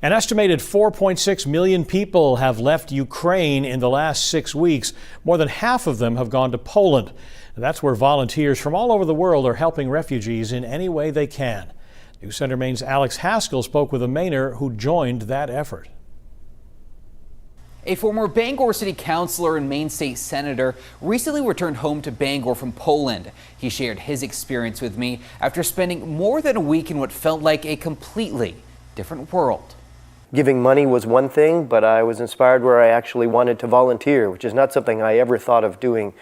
An estimated 4.6 million people have left Ukraine in the last 6 weeks. More than half of them have gone to Poland. That's where volunteers from all over the world are helping refugees in any way they can. News Center Maine's Alex Haskell spoke with a Mainer who joined that effort. A former Bangor City Councilor and Maine State Senator recently returned home to Bangor from Poland. He shared his experience with me after spending more than a week in what felt like a completely different world. Giving money was one thing, but I was inspired where I actually wanted to volunteer, which is not something I ever thought of doing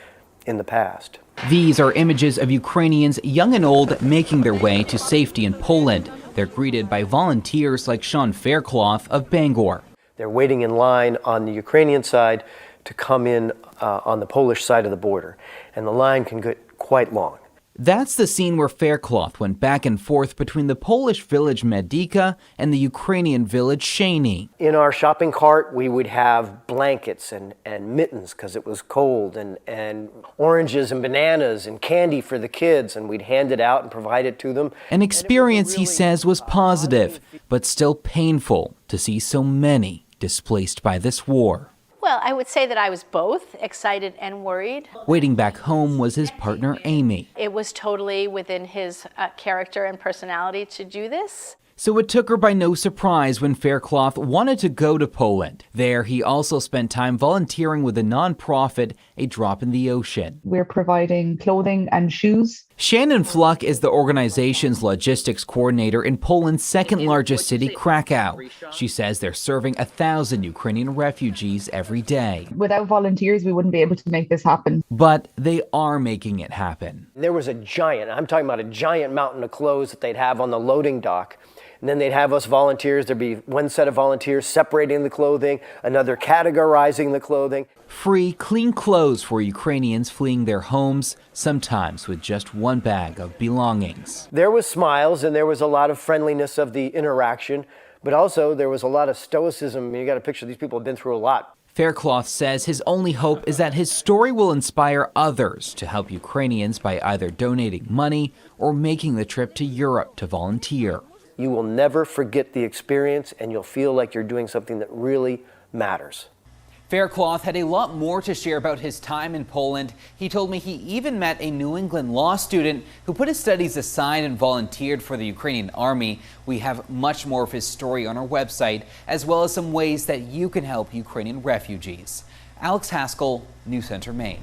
in the past. These are images of Ukrainians, young and old, making their way to safety in Poland. They're greeted by volunteers like Faircloth of Bangor. They're waiting in line on the Ukrainian side to come in on the Polish side of the border, and the line can get quite long. That's the scene where Faircloth went back and forth between the Polish village Medyka and the Ukrainian village Shany. In our shopping cart, we would have blankets and mittens because it was cold, and oranges and bananas and candy for the kids, and we'd hand it out and provide it to them. An experience, he says, was positive, but still painful to see so many displaced by this war. Well, I would say that I was both excited and worried. Waiting back home was his partner, Amy. It was totally within his character and personality to do this. So it took her by no surprise when Faircloth wanted to go to Poland. There, he also spent time volunteering with a nonprofit, A Drop in the Ocean. We're providing clothing and shoes. Shannon Fluck is the organization's logistics coordinator in Poland's second largest city, Krakow. She says they're serving 1,000 Ukrainian refugees every day. Without volunteers, we wouldn't be able to make this happen. But they are making it happen. There was I'm talking about a giant mountain of clothes that they'd have on the loading dock. And then they'd have us volunteers. There'd be one set of volunteers separating the clothing, another categorizing the clothing. Free, clean clothes for Ukrainians fleeing their homes, sometimes with just one bag of belongings. There was smiles and there was a lot of friendliness of the interaction, but also there was a lot of stoicism. You got to picture these people have been through a lot. Faircloth says his only hope is that his story will inspire others to help Ukrainians by either donating money or making the trip to Europe to volunteer. You will never forget the experience, and you'll feel like you're doing something that really matters. Faircloth had a lot more to share about his time in Poland. He told me he even met a New England law student who put his studies aside and volunteered for the Ukrainian army. We have much more of his story on our website, as well as some ways that you can help Ukrainian refugees. Alex Haskell, News Center, Maine.